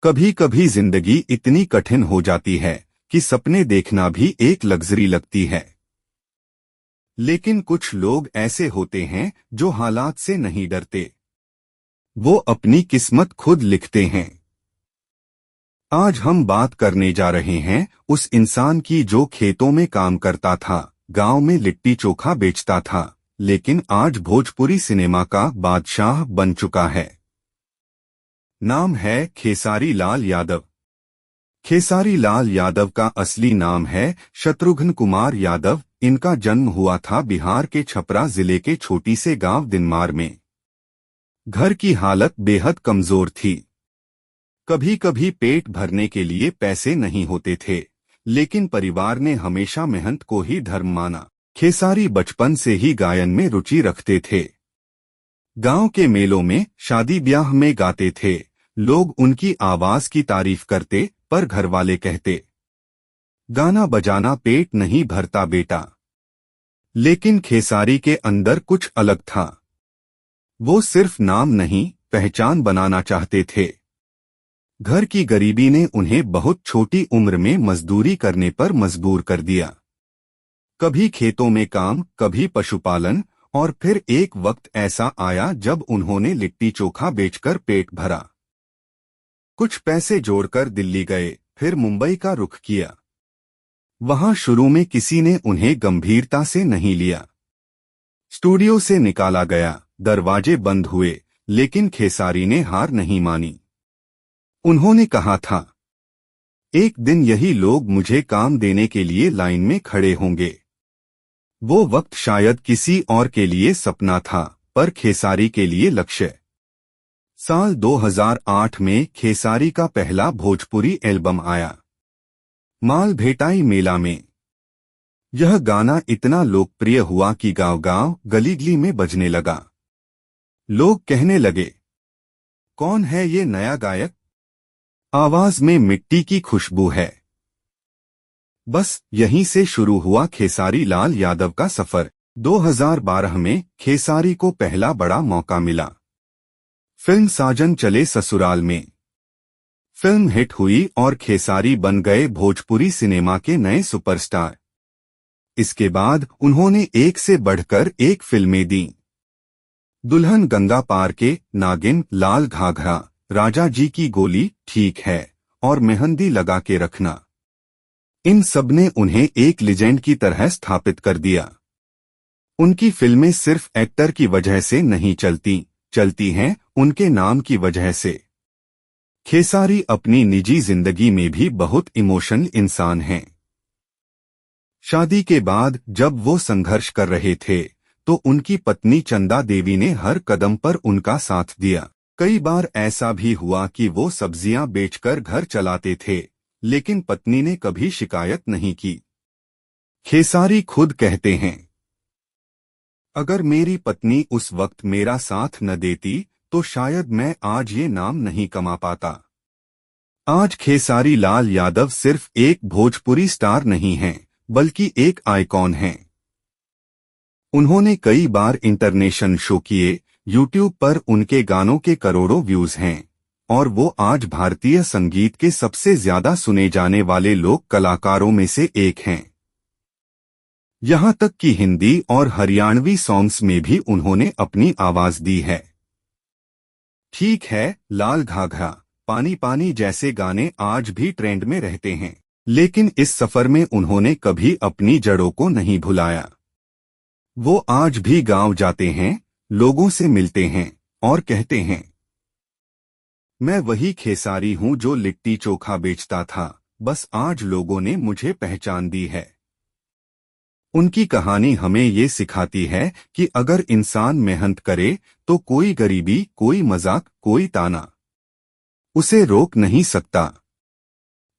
कभी कभी जिंदगी इतनी कठिन हो जाती है कि सपने देखना भी एक लग्जरी लगती है। लेकिन कुछ लोग ऐसे होते हैं जो हालात से नहीं डरते। वो अपनी किस्मत खुद लिखते हैं। आज हम बात करने जा रहे हैं उस इंसान की जो खेतों में काम करता था, गांव में लिट्टी चोखा बेचता था, लेकिन आज भोजपुरी सिनेमा का बादशाह बन चुका है। नाम है खेसारी लाल यादव। खेसारी लाल यादव का असली नाम है शत्रुघ्न कुमार यादव। इनका जन्म हुआ था बिहार के छपरा जिले के छोटी से गांव दिनमार में। घर की हालत बेहद कमजोर थी। कभी कभी पेट भरने के लिए पैसे नहीं होते थे, लेकिन परिवार ने हमेशा मेहनत को ही धर्म माना। खेसारी बचपन से ही गायन में रुचि रखते थे। गांव के मेलों में, शादी ब्याह में गाते थे। लोग उनकी आवाज की तारीफ करते, पर घरवाले कहते, गाना बजाना पेट नहीं भरता बेटा। लेकिन खेसारी के अंदर कुछ अलग था। वो सिर्फ नाम नहीं, पहचान बनाना चाहते थे। घर की गरीबी ने उन्हें बहुत छोटी उम्र में मजदूरी करने पर मजबूर कर दिया। कभी खेतों में काम, कभी पशुपालन, और फिर एक वक्त ऐसा आया जब उन्होंने लिट्टी चोखा बेचकर पेट भरा। कुछ पैसे जोड़कर दिल्ली गए, फिर मुंबई का रुख किया। वहां शुरू में किसी ने उन्हें गंभीरता से नहीं लिया। स्टूडियो से निकाला गया, दरवाजे बंद हुए, लेकिन खेसारी ने हार नहीं मानी। उन्होंने कहा था, एक दिन यही लोग मुझे काम देने के लिए लाइन में खड़े होंगे। वो वक्त शायद किसी और के लिए सपना था, पर खेसारी के लिए लक्ष्य। साल 2008 में खेसारी का पहला भोजपुरी एल्बम आया, माल भेटाई मेला में। यह गाना इतना लोकप्रिय हुआ कि गांव-गांव, गली-गली में बजने लगा। लोग कहने लगे, कौन है ये नया गायक? आवाज में मिट्टी की खुशबू है। बस यहीं से शुरू हुआ खेसारी लाल यादव का सफर। 2012 में खेसारी को पहला बड़ा मौका मिला। फिल्म साजन चले ससुराल में। फिल्म हिट हुई और खेसारी बन गए भोजपुरी सिनेमा के नए सुपरस्टार। इसके बाद उन्होंने एक से बढ़कर एक फिल्में दी। दुल्हन गंगा पार के, नागिन, लाल घाघरा, राजा जी की गोली, ठीक है, और मेहंदी लगा के रखना। इन सब ने उन्हें एक लीजेंड की तरह स्थापित कर दिया। उनकी फिल्में सिर्फ एक्टर की वजह से नहीं चलती हैं उनके नाम की वजह से। खेसारी अपनी निजी जिंदगी में भी बहुत इमोशनल इंसान हैं। शादी के बाद जब वो संघर्ष कर रहे थे, तो उनकी पत्नी चंदा देवी ने हर कदम पर उनका साथ दिया। कई बार ऐसा भी हुआ कि वो सब्जियां बेचकर घर चलाते थे, लेकिन पत्नी ने कभी शिकायत नहीं की। खेसारी खुद कहते हैं, अगर मेरी पत्नी उस वक्त मेरा साथ न देती तो शायद मैं आज ये नाम नहीं कमा पाता। आज खेसारी लाल यादव सिर्फ एक भोजपुरी स्टार नहीं हैं, बल्कि एक आइकॉन हैं। उन्होंने कई बार इंटरनेशनल शो किए। यूट्यूब पर उनके गानों के करोड़ों व्यूज हैं, और वो आज भारतीय संगीत के सबसे ज्यादा सुने जाने वाले लोक कलाकारों में से एक हैं। यहां तक कि हिंदी और हरियाणवी सॉन्ग्स में भी उन्होंने अपनी आवाज दी है। ठीक है, लाल घाघरा, पानी पानी जैसे गाने आज भी ट्रेंड में रहते हैं, लेकिन इस सफर में उन्होंने कभी अपनी जड़ों को नहीं भुलाया। वो आज भी गांव जाते हैं, लोगों से मिलते हैं, और कहते हैं, मैं वही खेसारी हूं जो लिट्टी चोखा बेचता था, बस आज लोगों ने मुझे पहचान दी है। उनकी कहानी हमें ये सिखाती है कि अगर इंसान मेहनत करे तो कोई गरीबी, कोई मजाक, कोई ताना उसे रोक नहीं सकता।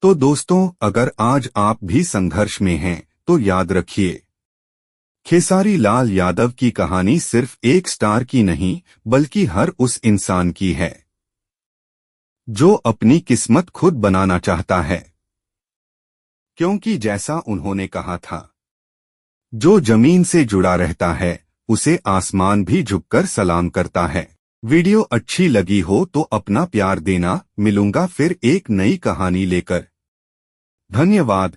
तो दोस्तों, अगर आज आप भी संघर्ष में हैं, तो याद रखिए, खेसारी लाल यादव की कहानी सिर्फ एक स्टार की नहीं, बल्कि हर उस इंसान की है जो अपनी किस्मत खुद बनाना चाहता है। क्योंकि जैसा उन्होंने कहा था, जो जमीन से जुड़ा रहता है, उसे आसमान भी झुककर सलाम करता है। वीडियो अच्छी लगी हो तो अपना प्यार देना। मिलूंगा फिर एक नई कहानी लेकर। धन्यवाद।